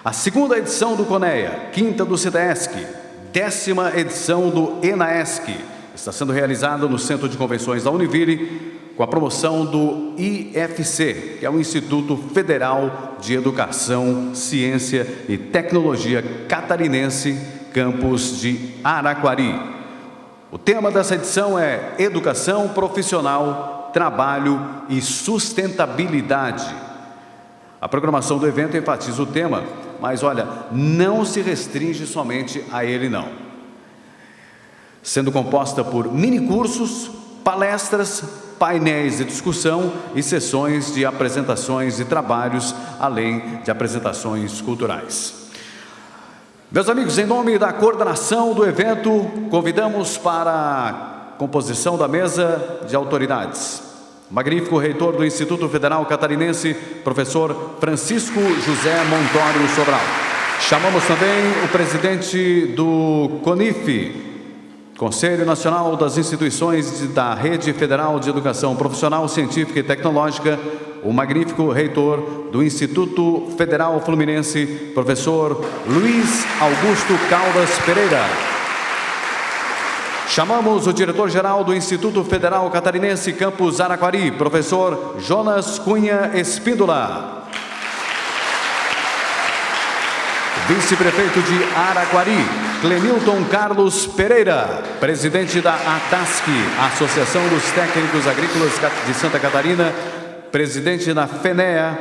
A segunda edição do CONEA, quinta do CIDESC, 10ª edição do ENAESC, está sendo realizada no Centro de Convenções da Univille, com a promoção do IFC, que é o Instituto Federal de Educação, Ciência e Tecnologia Catarinense, campus de Araquari. O tema dessa edição é Educação Profissional, Trabalho e Sustentabilidade. A programação do evento enfatiza o tema, mas olha, não se restringe somente a ele não. Sendo composta por minicursos, palestras, painéis de discussão e sessões de apresentações de trabalhos, além de apresentações culturais. Meus amigos, em nome da coordenação do evento, convidamos para a composição da mesa de autoridades. O magnífico reitor do Instituto Federal Catarinense, professor Francisco José Montório Sobral. Chamamos também o presidente do CONIF, Conselho Nacional das Instituições da Rede Federal de Educação Profissional, Científica e Tecnológica, o magnífico reitor do Instituto Federal Fluminense, professor Luiz Augusto Caldas Pereira. Chamamos o diretor-geral do Instituto Federal Catarinense, campus Araquari, professor Jonas Cunha Espíndola. Vice-prefeito de Araquari, Clenilton Carlos Pereira, presidente da ATASC, Associação dos Técnicos Agrícolas de Santa Catarina, presidente da FENEA,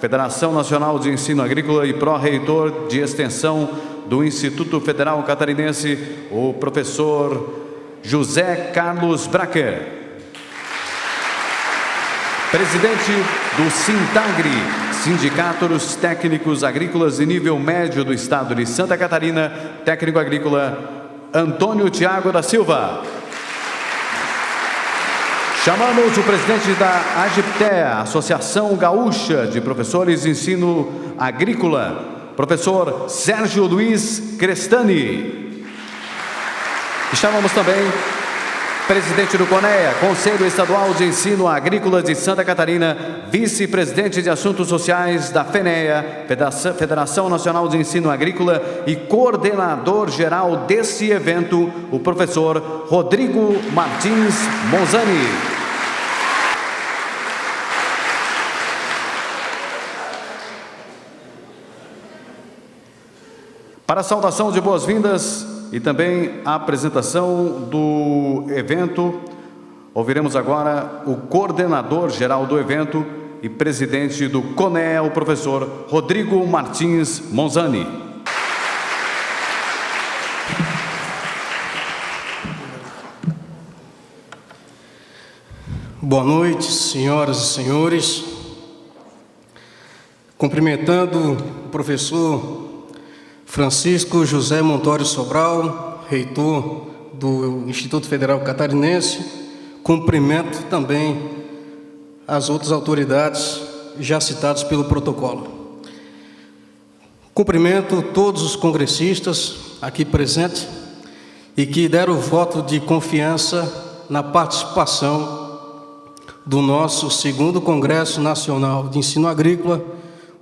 Federação Nacional de Ensino Agrícola, e pró-reitor de extensão do Instituto Federal Catarinense, o professor José Carlos Bracker. Presidente do SINTAGRE, Sindicato dos Técnicos Agrícolas de Nível Médio do Estado de Santa Catarina, técnico agrícola Antônio Tiago da Silva. Chamamos o presidente da AGIPTEA, Associação Gaúcha de Professores de Ensino Agrícola, professor Sérgio Luiz Crestani. E chamamos também presidente do CONEA, Conselho Estadual de Ensino Agrícola de Santa Catarina, vice-presidente de Assuntos Sociais da FENEA, Federação Nacional de Ensino Agrícola, e coordenador geral desse evento, o professor Rodrigo Martins Monzani. Para a saudação de boas-vindas e também a apresentação do evento, ouviremos agora o coordenador geral do evento e presidente do CONEA, o professor Rodrigo Martins Monzani. Boa noite, senhoras e senhores. Cumprimentando o professor Francisco José Montório Sobral, reitor do Instituto Federal Catarinense, cumprimento também as outras autoridades já citadas pelo protocolo. Cumprimento todos os congressistas aqui presentes e que deram o voto de confiança na participação do nosso 2º Congresso Nacional de Ensino Agrícola,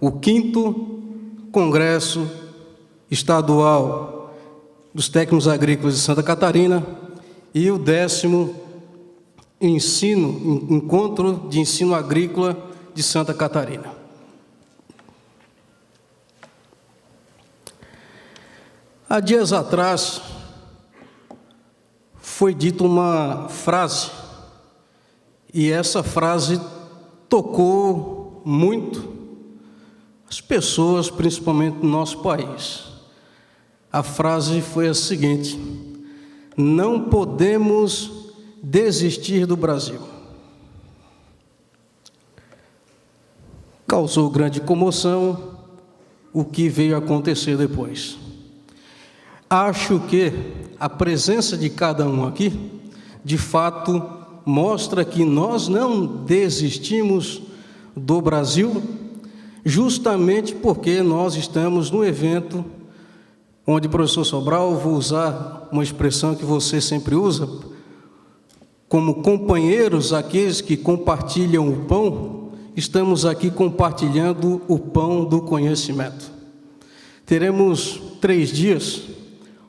o 5º Congresso Estadual dos Técnicos Agrícolas de Santa Catarina e o 10º Encontro de Ensino Agrícola de Santa Catarina. Há dias atrás foi dita uma frase, e essa frase tocou muito as pessoas, principalmente no nosso país. A frase foi a seguinte: não podemos desistir do Brasil. Causou grande comoção o que veio a acontecer depois. Acho que a presença de cada um aqui, de fato, mostra que nós não desistimos do Brasil, justamente porque nós estamos no evento onde, professor Sobral, vou usar uma expressão que você sempre usa, como companheiros, aqueles que compartilham o pão, estamos aqui compartilhando o pão do conhecimento. teremos 3 dias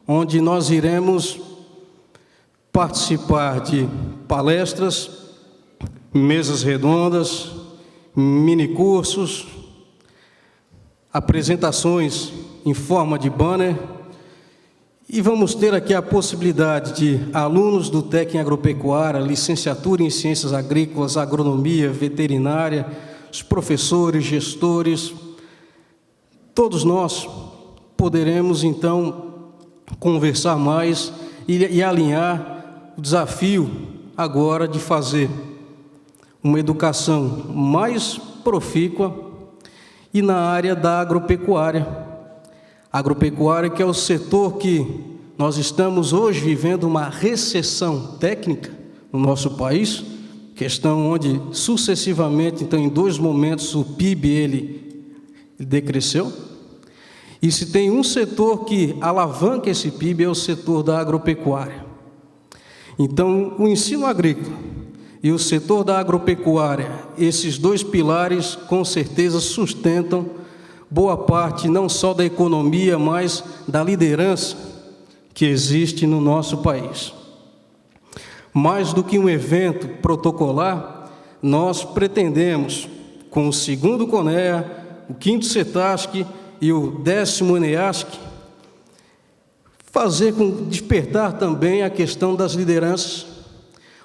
onde nós iremos participar de palestras, mesas redondas, minicursos, apresentações em forma de banner, e vamos ter aqui a possibilidade de alunos do técnico em agropecuária, licenciatura em ciências agrícolas, agronomia, veterinária, os professores, gestores, todos nós poderemos então conversar mais e alinhar o desafio agora de fazer uma educação mais profícua e na área da agropecuária. Agropecuária, que é o setor que nós estamos hoje vivendo uma recessão técnica no nosso país, questão onde sucessivamente, então em 2 momentos, o PIB ele decresceu. E se tem um setor que alavanca esse PIB é o setor da agropecuária. Então, o ensino agrícola e o setor da agropecuária, esses 2 pilares com certeza sustentam boa parte não só da economia, mas da liderança que existe no nosso país. Mais do que um evento protocolar, nós pretendemos, com o 2º CONEA, o 5º CETASC e o 10º ENEASC, despertar também a questão das lideranças.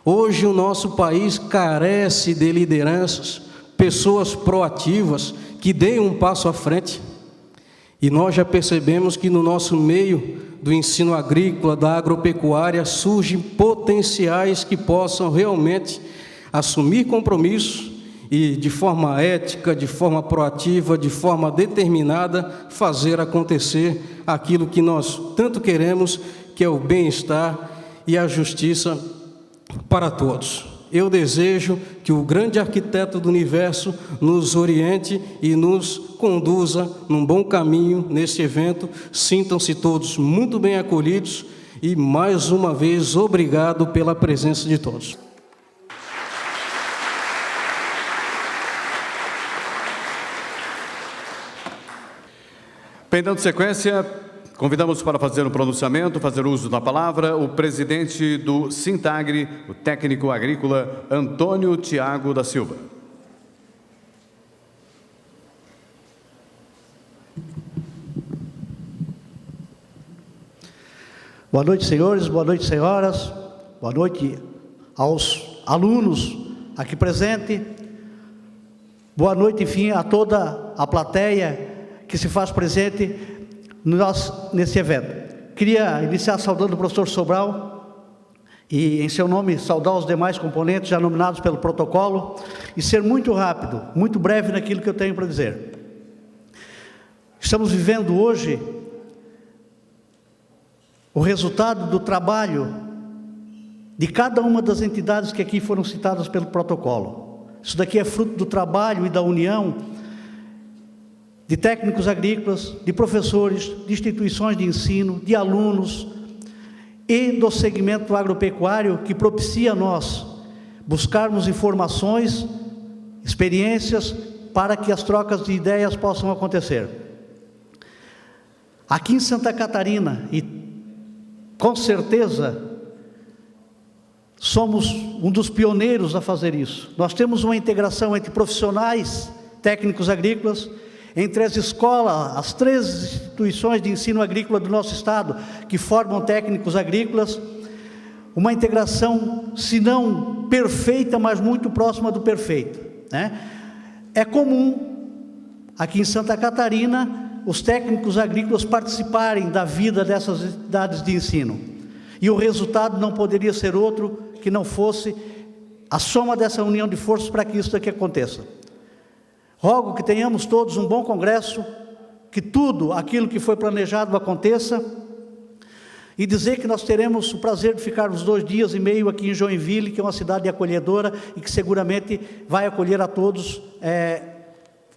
Hoje o nosso país carece de lideranças, pessoas proativas, que deem um passo à frente. E nós já percebemos que no nosso meio do ensino agrícola, da agropecuária, surgem potenciais que possam realmente assumir compromissos e, de forma ética, de forma proativa, de forma determinada, fazer acontecer aquilo que nós tanto queremos, que é o bem-estar e a justiça para todos. Eu desejo que o grande arquiteto do universo nos oriente e nos conduza num bom caminho nesse evento. Sintam-se todos muito bem acolhidos e, mais uma vez, obrigado pela presença de todos. Bem, dando sequência, convidamos para fazer um pronunciamento, fazer uso da palavra, o presidente do Sintagri, o técnico agrícola Antônio Tiago da Silva. Boa noite, senhores, boa noite, senhoras, boa noite aos alunos aqui presentes, boa noite, enfim, a toda a plateia que se faz presente nesse evento. Queria iniciar saudando o professor Sobral e, em seu nome, saudar os demais componentes já nominados pelo protocolo e ser muito rápido, muito breve naquilo que eu tenho para dizer. Estamos vivendo hoje o resultado do trabalho de cada uma das entidades que aqui foram citadas pelo protocolo. Isso daqui é fruto do trabalho e da união de técnicos agrícolas, de professores, de instituições de ensino, de alunos e do segmento agropecuário, que propicia a nós buscarmos informações, experiências, para que as trocas de ideias possam acontecer. Aqui em Santa Catarina, e com certeza somos um dos pioneiros a fazer isso, nós temos uma integração entre profissionais, técnicos agrícolas, entre as escolas, as 3 instituições de ensino agrícola do nosso estado, que formam técnicos agrícolas, uma integração, se não perfeita, mas muito próxima do perfeito, né? É comum, aqui em Santa Catarina, os técnicos agrícolas participarem da vida dessas entidades de ensino, e o resultado não poderia ser outro que não fosse a soma dessa união de forças para que isso daqui aconteça. Rogo que tenhamos todos um bom congresso, que tudo aquilo que foi planejado aconteça, e dizer que nós teremos o prazer de ficar uns 2 dias e meio aqui em Joinville, que é uma cidade acolhedora e que seguramente vai acolher a todos,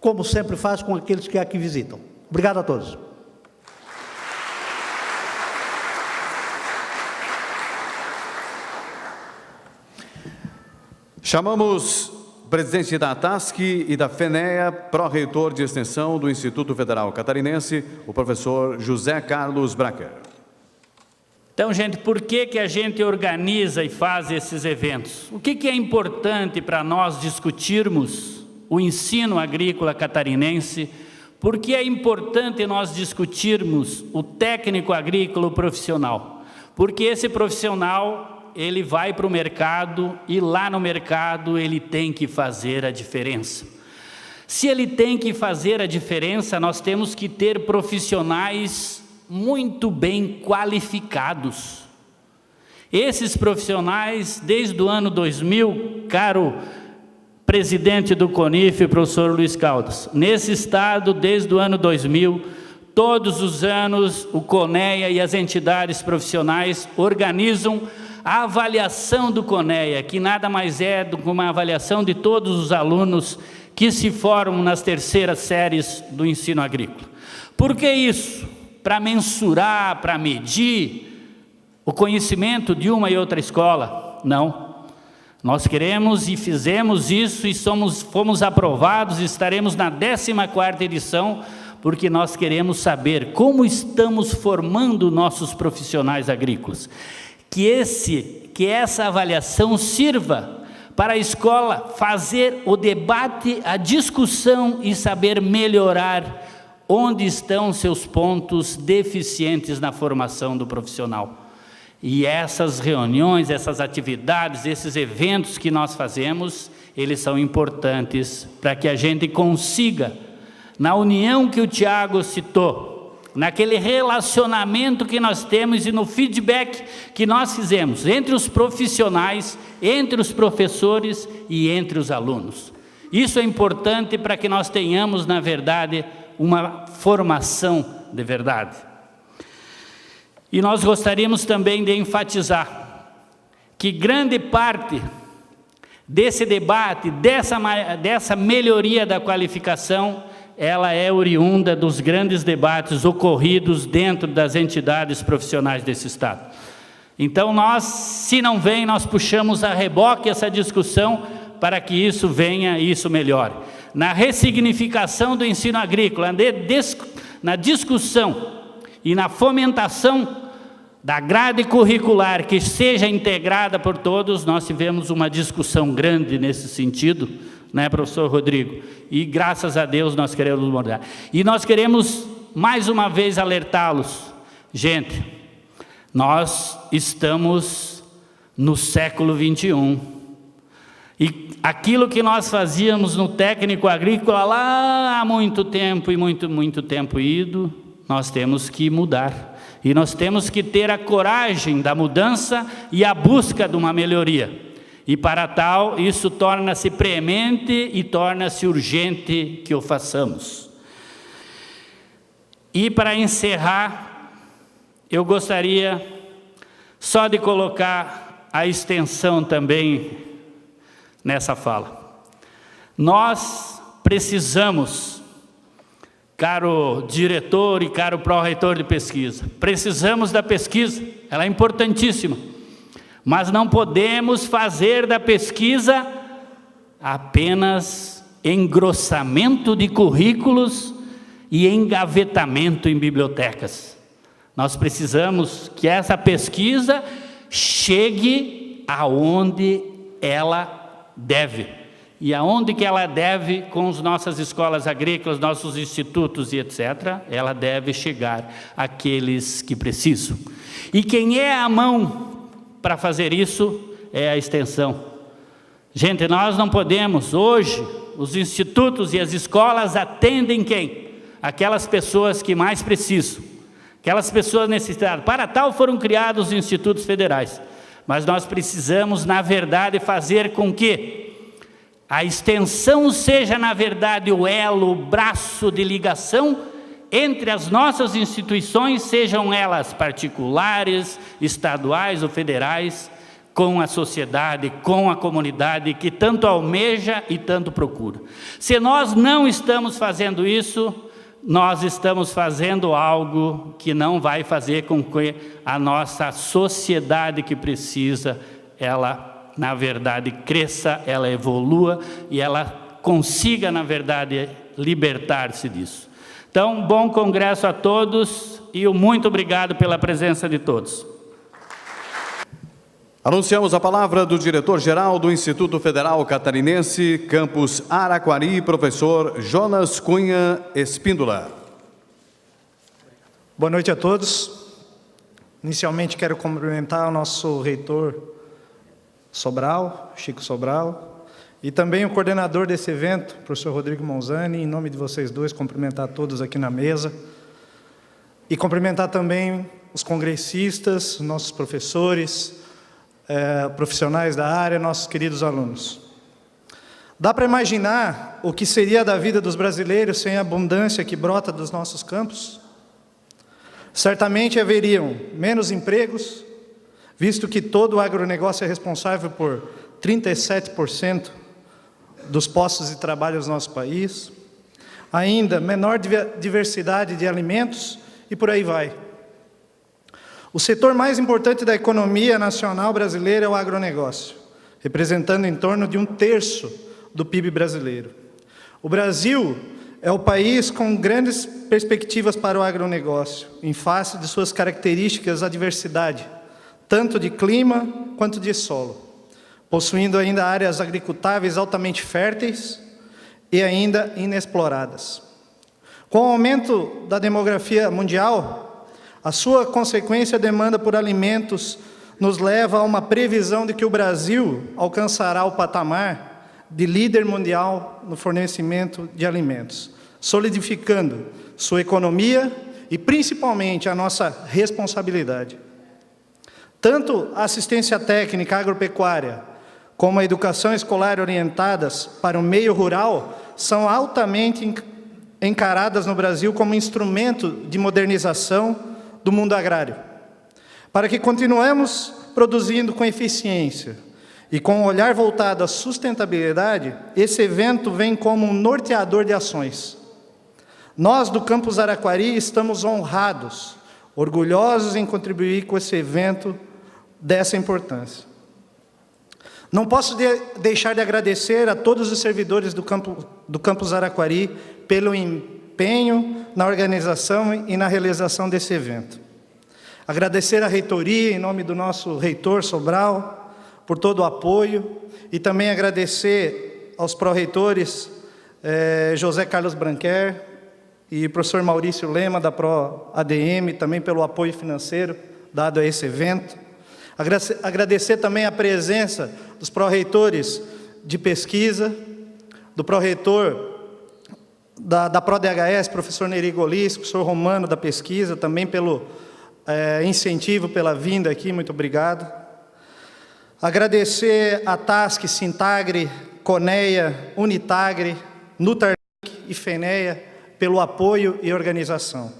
como sempre faz com aqueles que aqui visitam. Obrigado a todos. Chamamos presidente da ATASC e da FENEA, pró-reitor de extensão do Instituto Federal Catarinense, o professor José Carlos Bracher. Então, gente, por que a gente organiza e faz esses eventos? O que é importante para nós discutirmos o ensino agrícola catarinense? Por que é importante nós discutirmos o técnico agrícola profissional? Porque esse profissional, ele vai para o mercado e lá no mercado ele tem que fazer a diferença. Se ele tem que fazer a diferença, nós temos que ter profissionais muito bem qualificados. Esses profissionais, desde o ano 2000, caro presidente do CONIF, professor Luiz Caldas, nesse estado, desde o ano 2000, todos os anos, o CONEA e as entidades profissionais organizam a avaliação do CONEA, que nada mais é do que uma avaliação de todos os alunos que se formam nas terceiras séries do ensino agrícola. Por que isso? Para mensurar, para medir o conhecimento de uma e outra escola? Não. Nós queremos e fizemos isso e fomos aprovados, estaremos na 14ª edição, porque nós queremos saber como estamos formando nossos profissionais agrícolas. Que essa avaliação sirva para a escola fazer o debate, a discussão e saber melhorar onde estão seus pontos deficientes na formação do profissional. E essas reuniões, essas atividades, esses eventos que nós fazemos, eles são importantes para que a gente consiga, na união que o Tiago citou, naquele relacionamento que nós temos e no feedback que nós fizemos entre os profissionais, entre os professores e entre os alunos. Isso é importante para que nós tenhamos, na verdade, uma formação de verdade. E nós gostaríamos também de enfatizar que grande parte desse debate, dessa melhoria da qualificação, ela é oriunda dos grandes debates ocorridos dentro das entidades profissionais desse estado. Então nós, se não vem, nós puxamos a reboque essa discussão para que isso venha e isso melhore. Na ressignificação do ensino agrícola, na discussão e na fomentação da grade curricular que seja integrada por todos, nós tivemos uma discussão grande nesse sentido, né, professor Rodrigo? E graças a Deus nós queremos mudar. E nós queremos mais uma vez alertá-los. Gente, nós estamos no século 21. E aquilo que nós fazíamos no técnico agrícola lá há muito tempo e muito tempo ido, nós temos que mudar. E nós temos que ter a coragem da mudança e a busca de uma melhoria. E para tal, isso torna-se premente e torna-se urgente que o façamos. E para encerrar, eu gostaria só de colocar a extensão também nessa fala. Nós precisamos, caro diretor e caro pró-reitor de pesquisa, precisamos da pesquisa, ela é importantíssima, mas não podemos fazer da pesquisa apenas engrossamento de currículos e engavetamento em bibliotecas. Nós precisamos que essa pesquisa chegue aonde ela deve. E aonde que ela deve, com as nossas escolas agrícolas, nossos institutos e etc., ela deve chegar àqueles que precisam. E quem é a mão para fazer isso é a extensão. Gente, nós não podemos, hoje, os institutos e as escolas atendem quem? Aquelas pessoas que mais precisam, aquelas pessoas necessitadas. Para tal foram criados os institutos federais. Mas nós precisamos, na verdade, fazer com que a extensão seja, na verdade, o elo, o braço de ligação entre as nossas instituições, sejam elas particulares, estaduais ou federais, com a sociedade, com a comunidade que tanto almeja e tanto procura. Se nós não estamos fazendo isso, nós estamos fazendo algo que não vai fazer com que a nossa sociedade que precisa, ela na verdade, cresça, ela evolua e ela consiga, na verdade, libertar-se disso. Então, bom congresso a todos e muito obrigado pela presença de todos. Anunciamos a palavra do diretor-geral do Instituto Federal Catarinense, campus Araquari, professor Jonas Cunha Espíndola. Boa noite a todos. Inicialmente quero cumprimentar o nosso reitor Sobral, Chico Sobral, e também o coordenador desse evento, professor Rodrigo Monzani, em nome de vocês dois, cumprimentar todos aqui na mesa. E cumprimentar também os congressistas, nossos professores, profissionais da área, nossos queridos alunos. Dá para imaginar o que seria da vida dos brasileiros sem a abundância que brota dos nossos campos? Certamente haveriam menos empregos, visto que todo o agronegócio é responsável por 37% dos postos de trabalho do nosso país, ainda menor diversidade de alimentos e por aí vai. O setor mais importante da economia nacional brasileira é o agronegócio, representando em torno de 1/3 do PIB brasileiro. O Brasil é o país com grandes perspectivas para o agronegócio, em face de suas características à diversidade, tanto de clima quanto de solo, possuindo ainda áreas agricultáveis altamente férteis e ainda inexploradas. Com o aumento da demografia mundial, a sua consequência demanda por alimentos nos leva a uma previsão de que o Brasil alcançará o patamar de líder mundial no fornecimento de alimentos, solidificando sua economia e principalmente a nossa responsabilidade. Tanto a assistência técnica agropecuária como a educação escolar orientadas para o meio rural são altamente encaradas no Brasil como instrumento de modernização do mundo agrário. Para que continuemos produzindo com eficiência e com um olhar voltado à sustentabilidade, esse evento vem como um norteador de ações. Nós, do campus Araquari, estamos honrados, orgulhosos em contribuir com esse evento dessa importância. Não posso deixar de agradecer a todos os servidores do campus Araquari pelo empenho na organização e na realização desse evento. Agradecer à reitoria, em nome do nosso reitor Sobral, por todo o apoio, e também agradecer aos pró-reitores José Carlos Branquer e professor Maurício Lema, da Pro-ADM, também pelo apoio financeiro dado a esse evento. Agradecer também a presença dos pró-reitores de pesquisa, do pró-reitor da Pro-DHS, professor Neri Golis, professor Romano da pesquisa, também pelo incentivo, pela vinda aqui, muito obrigado. Agradecer a TASC, Sintagre, CONEA, Unitagre, Nutarlink e FENEA pelo apoio e organização.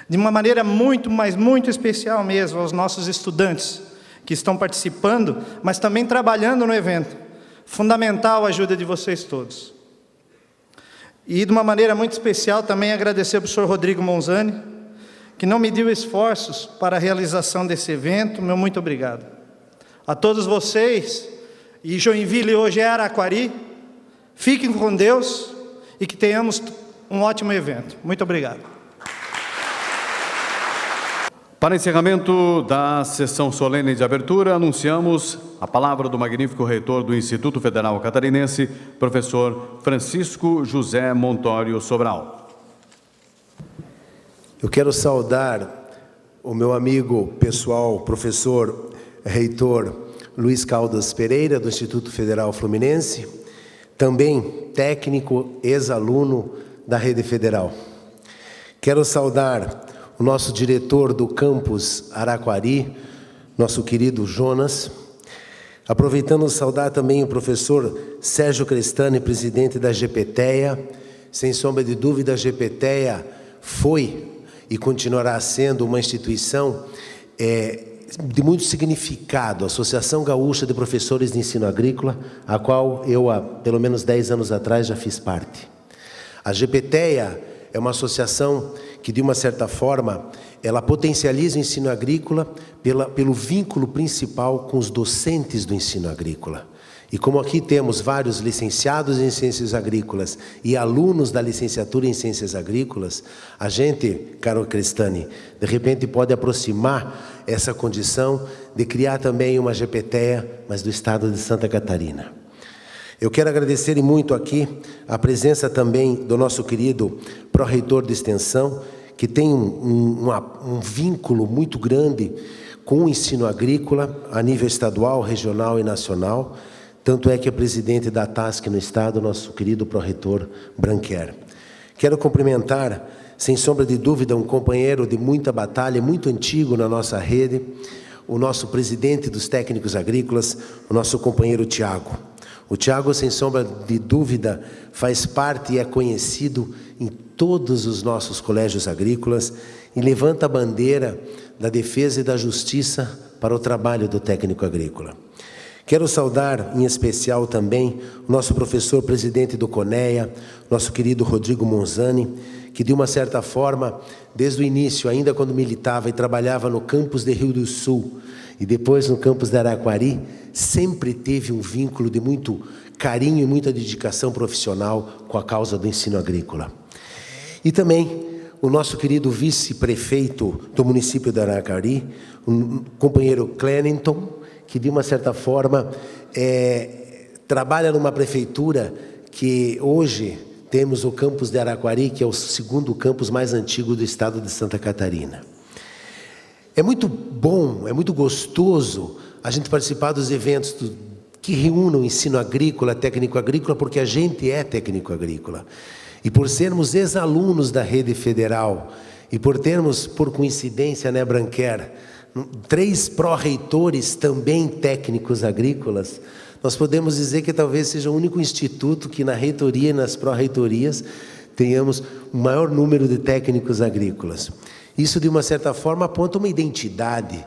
De uma maneira muito, mas muito especial mesmo aos nossos estudantes que estão participando, mas também trabalhando no evento. Fundamental a ajuda de vocês todos. E de uma maneira muito especial também agradecer ao professor Rodrigo Monzani, que não mediu esforços para a realização desse evento. Meu muito obrigado. A todos vocês, e Joinville hoje é Araquari, fiquem com Deus e que tenhamos um ótimo evento. Muito obrigado. Para encerramento da sessão solene de abertura, anunciamos a palavra do magnífico reitor do Instituto Federal Catarinense, professor Francisco José Montório Sobral. Eu quero saudar o meu amigo pessoal, professor reitor Luiz Caldas Pereira, do Instituto Federal Fluminense, também técnico, ex-aluno da Rede Federal. Quero saudar o nosso diretor do campus Araquari, nosso querido Jonas. Aproveitando saudar também o professor Sérgio Crestani, presidente da GPTEA. Sem sombra de dúvida, a GPTEA foi e continuará sendo uma instituição de muito significado, a Associação Gaúcha de Professores de Ensino Agrícola, a qual eu, há pelo menos 10 anos atrás, já fiz parte. A GPTEA é uma associação que, de uma certa forma, ela potencializa o ensino agrícola pelo vínculo principal com os docentes do ensino agrícola. E como aqui temos vários licenciados em Ciências Agrícolas e alunos da licenciatura em Ciências Agrícolas, a gente, Carol Crestani, de repente pode aproximar essa condição de criar também uma GPTEA, mas do estado de Santa Catarina. Eu quero agradecer muito aqui a presença também do nosso querido pró-reitor de extensão, que tem um vínculo muito grande com o ensino agrícola a nível estadual, regional e nacional. Tanto é que é presidente da TASC no estado, nosso querido pró-reitor Branquer. Quero cumprimentar, sem sombra de dúvida, um companheiro de muita batalha, muito antigo na nossa rede, o nosso presidente dos técnicos agrícolas, o nosso companheiro Tiago. O Tiago, sem sombra de dúvida, faz parte e é conhecido em todos os nossos colégios agrícolas e levanta a bandeira da defesa e da justiça para o trabalho do técnico agrícola. Quero saudar, em especial também, o nosso professor presidente do CONEA, nosso querido Rodrigo Monzani, que de uma certa forma, desde o início, ainda quando militava e trabalhava no campus de Rio do Sul e depois no campus de Araquari, sempre teve um vínculo de muito carinho e muita dedicação profissional com a causa do ensino agrícola. E também o nosso querido vice-prefeito do município de Araquari, o companheiro Clenington, que de uma certa forma trabalha numa prefeitura que hoje temos o campus de Araquari, que é o segundo campus mais antigo do estado de Santa Catarina. É muito bom, é muito gostoso a gente participar dos eventos que reúnem o ensino agrícola, técnico agrícola, porque a gente é técnico agrícola. E por sermos ex-alunos da rede federal, e por termos, por coincidência, né, Branquer, 3 pró-reitores também técnicos agrícolas, nós podemos dizer que talvez seja o único instituto que na reitoria e nas pró-reitorias tenhamos o maior número de técnicos agrícolas. Isso, de uma certa forma, aponta uma identidade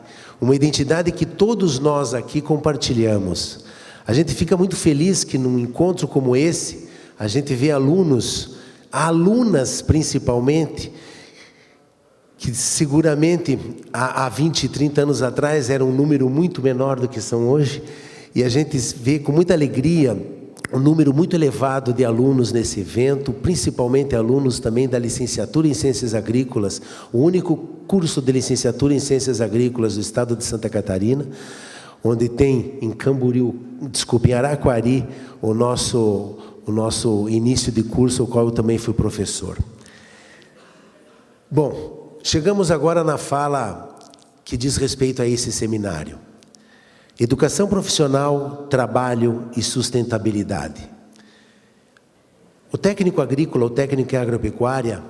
que todos nós aqui compartilhamos. A gente fica muito feliz que num encontro como esse, a gente vê alunos, alunas principalmente, que seguramente há 20, 30 anos atrás era um número muito menor do que são hoje, e a gente vê com muita alegria um número muito elevado de alunos nesse evento, principalmente alunos também da licenciatura em Ciências Agrícolas, o único curso de licenciatura em Ciências Agrícolas do estado de Santa Catarina, onde tem em em Araquari, o nosso início de curso, o qual eu também fui professor. Bom, chegamos agora na fala que diz respeito a esse seminário. Educação profissional, trabalho e sustentabilidade. O técnico agrícola, o técnico em agropecuária,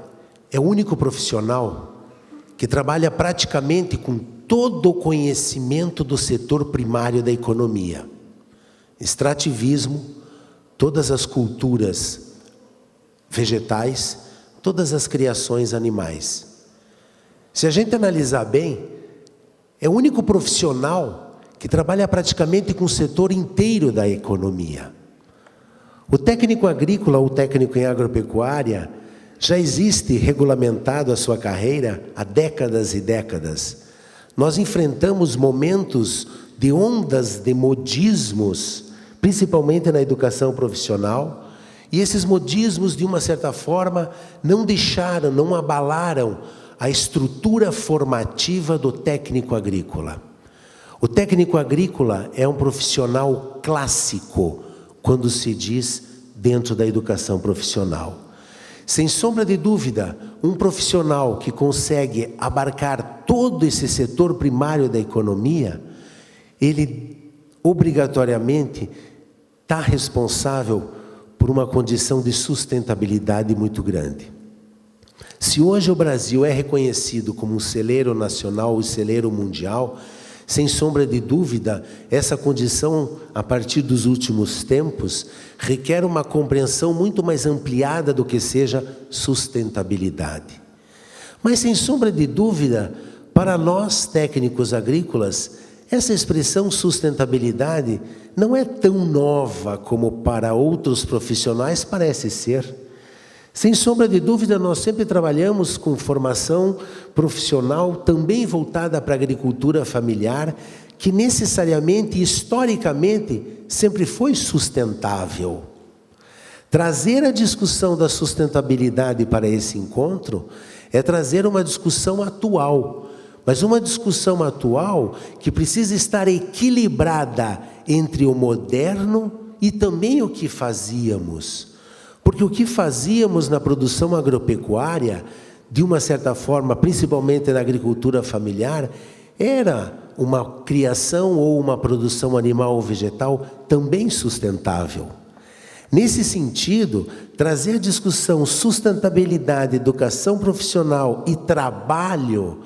é o único profissional que trabalha praticamente com todo o conhecimento do setor primário da economia. Extrativismo, todas as culturas vegetais, todas as criações animais. Se a gente analisar bem, é o único profissional que trabalha praticamente com o setor inteiro da economia. O técnico agrícola ou técnico em agropecuária já existe regulamentado a sua carreira há décadas e décadas. Nós enfrentamos momentos de ondas de modismos, principalmente na educação profissional, e esses modismos, de uma certa forma, não deixaram, não abalaram a estrutura formativa do técnico agrícola. O técnico agrícola é um profissional clássico quando se diz dentro da educação profissional. Sem sombra de dúvida, um profissional que consegue abarcar todo esse setor primário da economia, ele obrigatoriamente está responsável por uma condição de sustentabilidade muito grande. Se hoje o Brasil é reconhecido como um celeiro nacional e celeiro mundial, sem sombra de dúvida, essa condição, a partir dos últimos tempos, requer uma compreensão muito mais ampliada do que seja sustentabilidade. Mas, sem sombra de dúvida, para nós, técnicos agrícolas, essa expressão sustentabilidade não é tão nova como para outros profissionais parece ser. Sem sombra de dúvida, nós sempre trabalhamos com formação profissional também voltada para a agricultura familiar, que necessariamente, historicamente, sempre foi sustentável. Trazer a discussão da sustentabilidade para esse encontro é trazer uma discussão atual, mas uma discussão atual que precisa estar equilibrada entre o moderno e também o que fazíamos. Porque o que fazíamos na produção agropecuária, de uma certa forma, principalmente na agricultura familiar, era uma criação ou uma produção animal ou vegetal também sustentável. Nesse sentido, trazer a discussão sustentabilidade, educação profissional e trabalho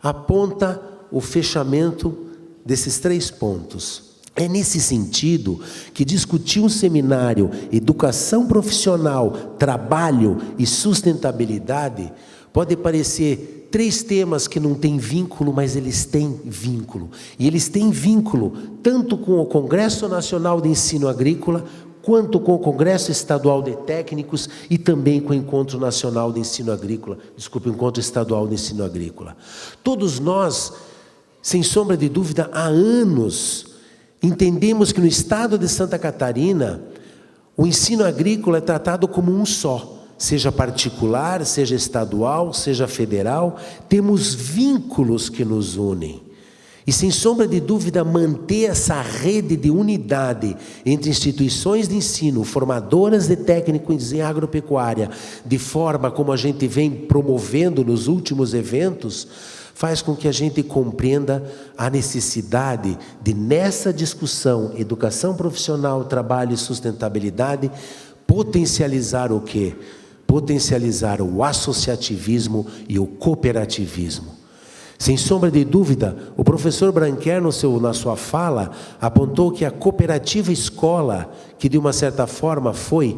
aponta o fechamento desses 3 pontos. É nesse sentido que discutir um seminário Educação Profissional, Trabalho e Sustentabilidade pode parecer 3 temas que não têm vínculo, mas eles têm vínculo. E eles têm vínculo tanto com o Congresso Nacional de Ensino Agrícola, quanto com o Congresso Estadual de Técnicos e também com o Encontro Nacional de Ensino Agrícola, o Encontro Estadual de Ensino Agrícola. Todos nós, sem sombra de dúvida, há anos, entendemos que no estado de Santa Catarina, o ensino agrícola é tratado como um só, seja particular, seja estadual, seja federal, temos vínculos que nos unem. E sem sombra de dúvida, manter essa rede de unidade entre instituições de ensino, formadoras de técnicos em agropecuária, de forma como a gente vem promovendo nos últimos eventos, faz com que a gente compreenda a necessidade de, nessa discussão, educação profissional, trabalho e sustentabilidade, potencializar o quê? Potencializar o associativismo e o cooperativismo. Sem sombra de dúvida, o professor Branquer, na sua fala, apontou que a cooperativa escola, que de uma certa forma foi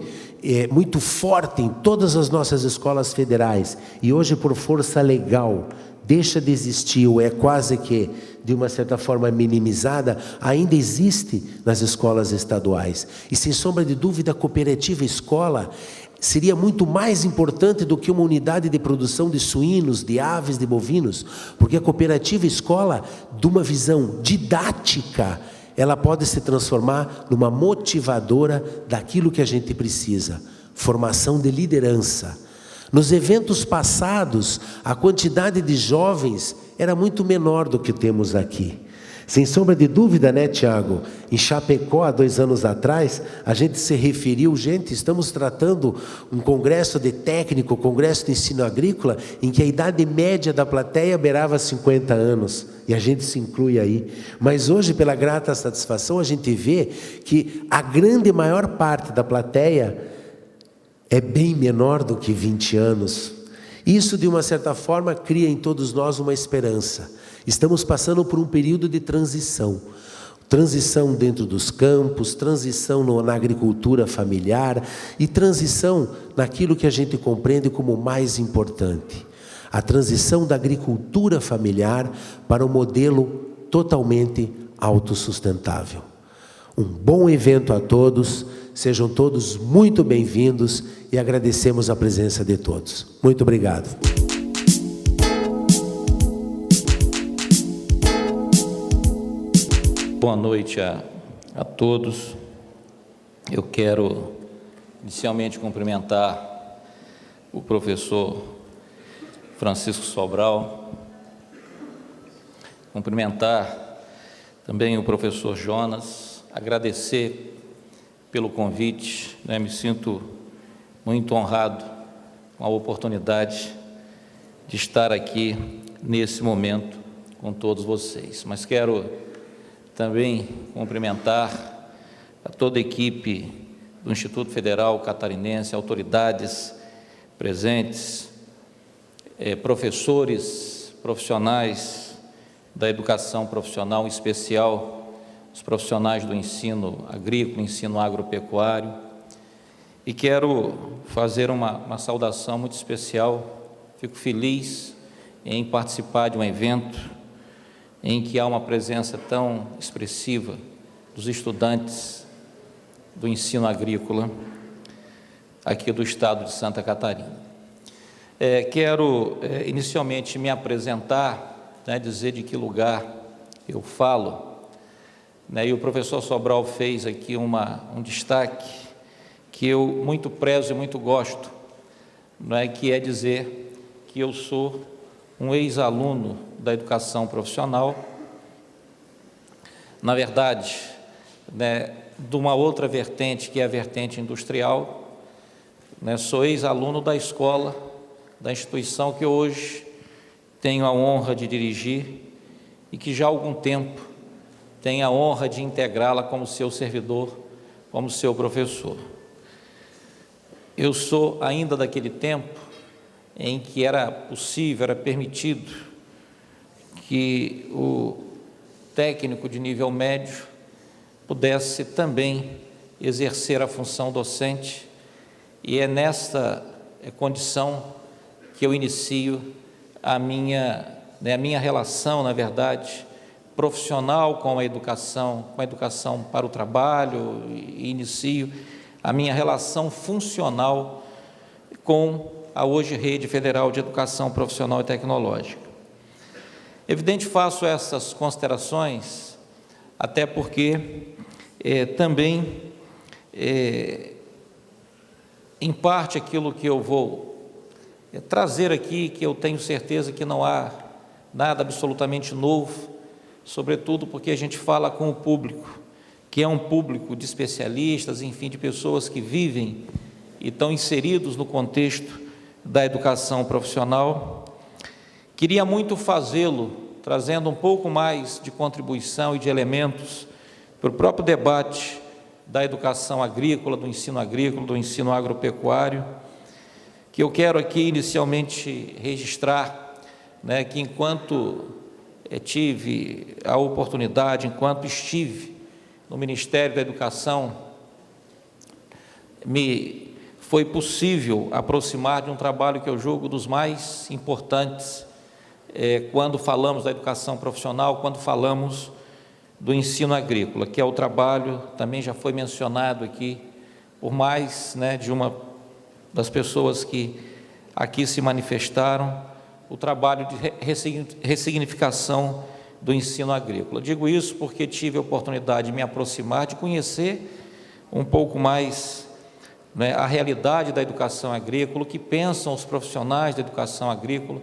muito forte em todas as nossas escolas federais, e hoje por força legal, deixa de existir, ou é quase que, de uma certa forma, minimizada, ainda existe nas escolas estaduais. E sem sombra de dúvida, a cooperativa escola seria muito mais importante do que uma unidade de produção de suínos, de aves, de bovinos, porque a cooperativa escola, de uma visão didática, ela pode se transformar numa motivadora daquilo que a gente precisa, formação de liderança. Nos eventos passados, a quantidade de jovens era muito menor do que temos aqui. Sem sombra de dúvida, né, Tiago? Em Chapecó, há 2 anos atrás, a gente se referiu, estamos tratando um congresso de técnico, congresso de ensino agrícola, em que a idade média da plateia beirava 50 anos, e a gente se inclui aí. Mas hoje, pela grata satisfação, a gente vê que a maior parte da plateia é bem menor do que 20 anos. Isso, de uma certa forma, cria em todos nós uma esperança. Estamos passando por um período de transição. Transição dentro dos campos, transição na agricultura familiar e transição naquilo que a gente compreende como mais importante. A transição da agricultura familiar para um modelo totalmente autossustentável. Um bom evento a todos, sejam todos muito bem-vindos e agradecemos a presença de todos. Muito obrigado. Boa noite a todos. Eu quero inicialmente cumprimentar o professor Francisco Sobral, cumprimentar também o professor Jonas, agradecer pelo convite, né? Me sinto muito honrado com a oportunidade de estar aqui nesse momento com todos vocês. Mas quero também cumprimentar a toda a equipe do Instituto Federal Catarinense, autoridades presentes, professores, profissionais da educação profissional, em especial os profissionais do ensino agrícola, ensino agropecuário. E quero fazer uma saudação muito especial. Fico feliz em participar de um evento em que há uma presença tão expressiva dos estudantes do ensino agrícola, aqui do estado de Santa Catarina. Quero inicialmente me apresentar, né, dizer de que lugar eu falo, né, e o professor Sobral fez aqui um destaque que eu muito prezo e muito gosto, né, que é dizer que eu sou um ex-aluno da educação profissional, na verdade, né, de uma outra vertente, que é a vertente industrial, né, sou ex-aluno da escola, da instituição que hoje tenho a honra de dirigir e que já há algum tempo tenho a honra de integrá-la como seu servidor, como seu professor. Eu sou ainda daquele tempo em que era possível, era permitido que o técnico de nível médio pudesse também exercer a função docente, e é nesta condição que eu inicio a minha relação, na verdade, profissional com a educação para o trabalho, e inicio a minha relação funcional com a hoje Rede Federal de Educação Profissional e Tecnológica. Evidente, faço essas considerações, até porque também, em parte, aquilo que eu vou trazer aqui, que eu tenho certeza que não há nada absolutamente novo, sobretudo porque a gente fala com o público, que é um público de especialistas, enfim, de pessoas que vivem e estão inseridos no contexto da educação profissional. Queria muito fazê-lo, trazendo um pouco mais de contribuição e de elementos para o próprio debate da educação agrícola, do ensino agropecuário, que eu quero aqui inicialmente registrar, né, que enquanto tive a oportunidade, enquanto estive no Ministério da Educação, me foi possível aproximar de um trabalho que eu julgo dos mais importantes quando falamos da educação profissional, quando falamos do ensino agrícola, que é o trabalho, também já foi mencionado aqui, por mais, né, de uma das pessoas que aqui se manifestaram, o trabalho de ressignificação do ensino agrícola. Digo isso porque tive a oportunidade de me aproximar, de conhecer um pouco mais, né, a realidade da educação agrícola, o que pensam os profissionais da educação agrícola,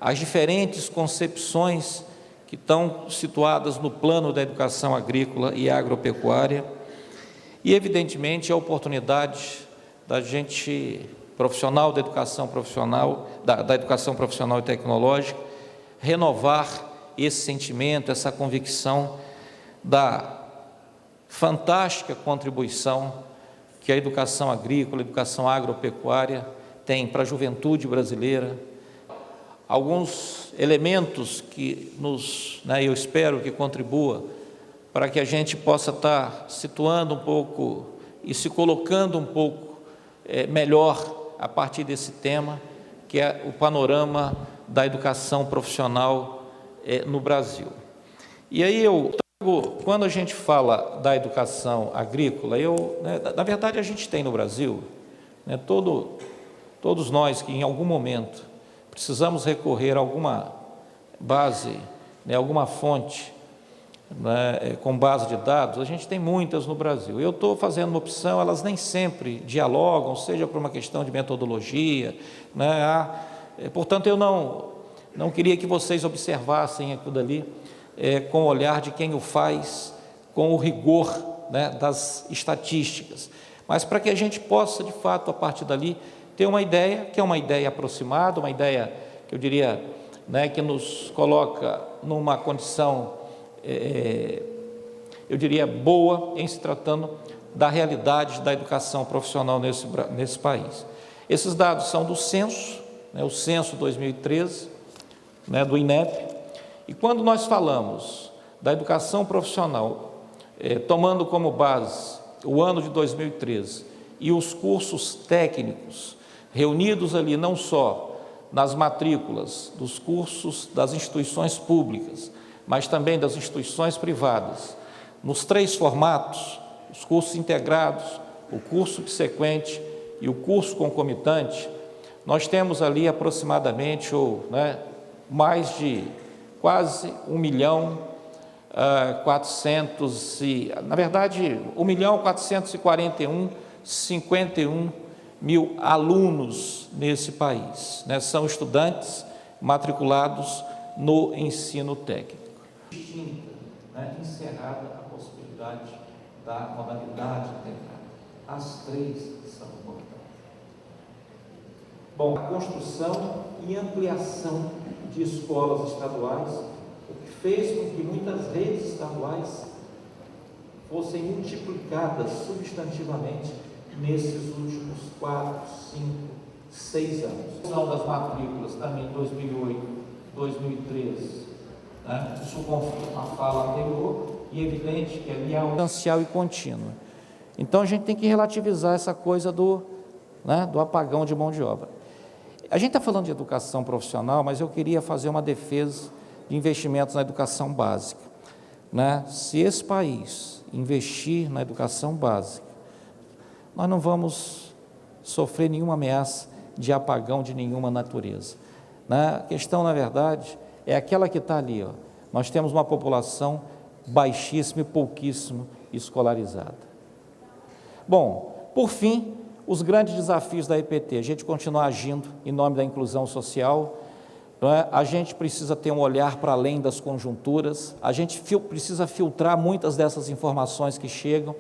as diferentes concepções que estão situadas no plano da educação agrícola e agropecuária, e, evidentemente, a oportunidade da gente, profissional da educação profissional, da educação profissional e tecnológica, renovar esse sentimento, essa convicção da fantástica contribuição que a educação agrícola, a educação agropecuária tem para a juventude brasileira. Alguns elementos que eu espero que contribua para que a gente possa estar situando um pouco e se colocando um pouco melhor a partir desse tema, que é o panorama da educação profissional no Brasil. E aí quando a gente fala da educação agrícola, na verdade a gente tem no Brasil, né, todos nós que em algum momento precisamos recorrer a alguma base, né, alguma fonte, né, com base de dados, a gente tem muitas no Brasil. Eu estou fazendo uma opção, elas nem sempre dialogam, seja por uma questão de metodologia, né, portanto eu não queria que vocês observassem aquilo dali com o olhar de quem o faz, com o rigor, né, das estatísticas, mas para que a gente possa, de fato, a partir dali, ter uma ideia, que é uma ideia aproximada, uma ideia que eu diria, né, que nos coloca numa condição, eu diria, boa, em se tratando da realidade da educação profissional nesse país. Esses dados são do censo, né, o censo 2013, né, do INEP, e quando nós falamos da educação profissional, tomando como base o ano de 2013 e os cursos técnicos reunidos ali não só nas matrículas dos cursos das instituições públicas, mas também das instituições privadas, nos 3 formatos, os cursos integrados, o curso subsequente e o curso concomitante, nós temos ali aproximadamente, mais de quase 1.441.051 mil alunos nesse país, né? São estudantes matriculados no ensino técnico. Encerrada a possibilidade da modalidade integrada. As três são importantes. Bom, a construção e ampliação de escolas estaduais, o que fez com que muitas redes estaduais fossem multiplicadas substantivamente nesses últimos 4, 5, 6 anos. A questão das matrículas também em 2008, 2013, né? Isso confirma a fala anterior e é evidente que ali há um substancial e contínuo. Então a gente tem que relativizar essa coisa do apagão de mão de obra. A gente está falando de educação profissional, mas eu queria fazer uma defesa de investimentos na educação básica, né? Se esse país investir na educação básica, nós não vamos sofrer nenhuma ameaça de apagão de nenhuma natureza, né? A questão, na verdade, é aquela que está ali, ó. Nós temos uma população baixíssima e pouquíssimo escolarizada. Bom, por fim, os grandes desafios da EPT, a gente continuar agindo em nome da inclusão social, não é? A gente precisa ter um olhar para além das conjunturas, a gente precisa filtrar muitas dessas informações que chegam,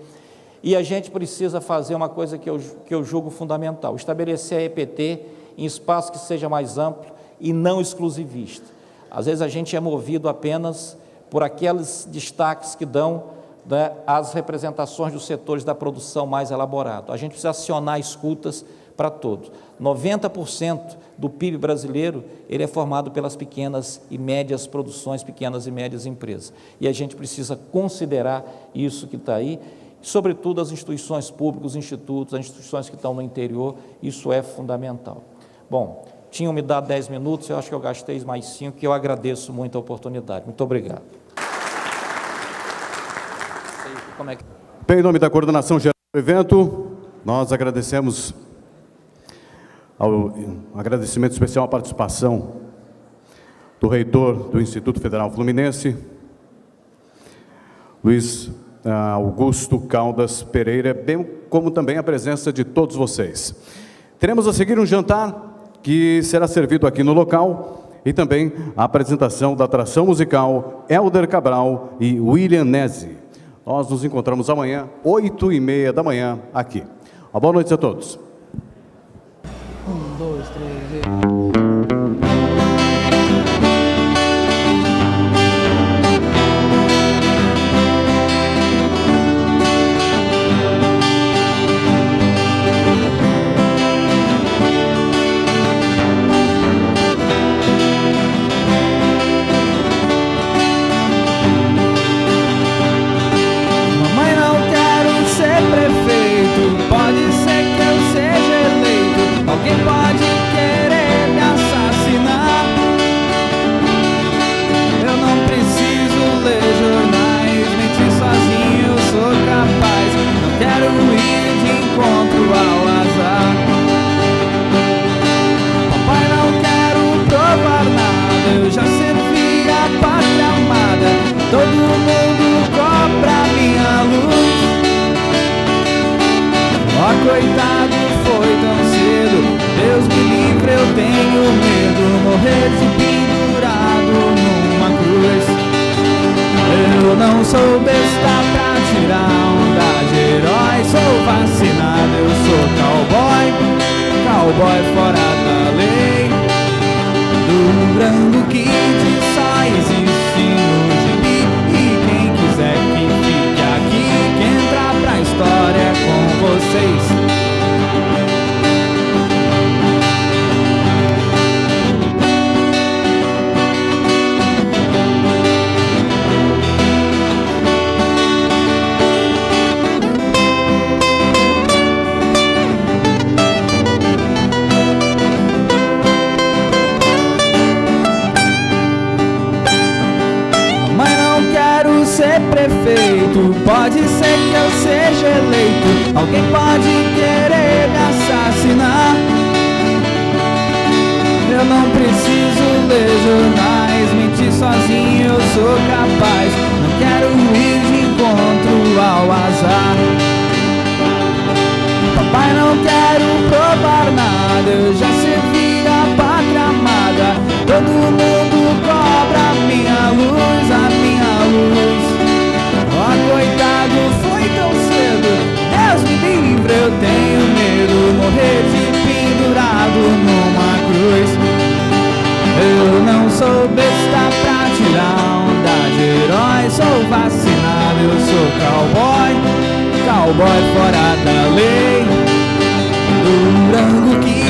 e a gente precisa fazer uma coisa que eu julgo fundamental, estabelecer a EPT em espaço que seja mais amplo e não exclusivista. Às vezes a gente é movido apenas por aqueles destaques que dão, né, as representações dos setores da produção mais elaborado. A gente precisa acionar escutas para todos. 90% do PIB brasileiro, ele é formado pelas pequenas e médias produções, pequenas e médias empresas. E a gente precisa considerar isso que está aí, sobretudo as instituições públicas, os institutos, as instituições que estão no interior, isso é fundamental. Bom, tinham me dado 10 minutos, eu acho que eu gastei mais 5, que eu agradeço muito a oportunidade. Muito obrigado. Bem, em nome da coordenação geral do evento, nós agradecemos agradecimento especial à participação do reitor do Instituto Federal Fluminense, Luiz Augusto Caldas Pereira, bem como também a presença de todos vocês. Teremos a seguir um jantar que será servido aqui no local e também a apresentação da atração musical Helder Cabral e William Nesi. Nós nos encontramos amanhã, 8h30 da manhã, aqui. Uma boa noite a todos. 1, 2, 3 e... Alguém pode querer me assassinar. Eu não preciso ler jornais, mentir sozinho eu sou capaz. Não quero ir de encontro ao azar. Papai, não quero provar nada, eu já servi a pátria amada. Todo mundo cobra minha luz. Ó, coitado, foi tão cedo. Deus me livre, eu tenho medo. Morrer de pendurado numa cruz. Eu não sou besta pra tirar onda de herói. Sou vacinado, eu sou cowboy. Cowboy fora da lei. Do Durango Kid só existe no gibi. E quem quiser que fique aqui, que entra pra história com vocês. Ser prefeito, pode ser que eu seja eleito. Alguém pode querer me assassinar. cowboy fora da lei. Durango Kid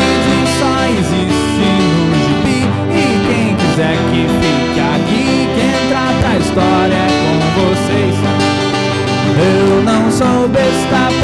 só existe no gibi, e quem quiser que fique aqui, quem trata a história é com vocês. Eu não sou besta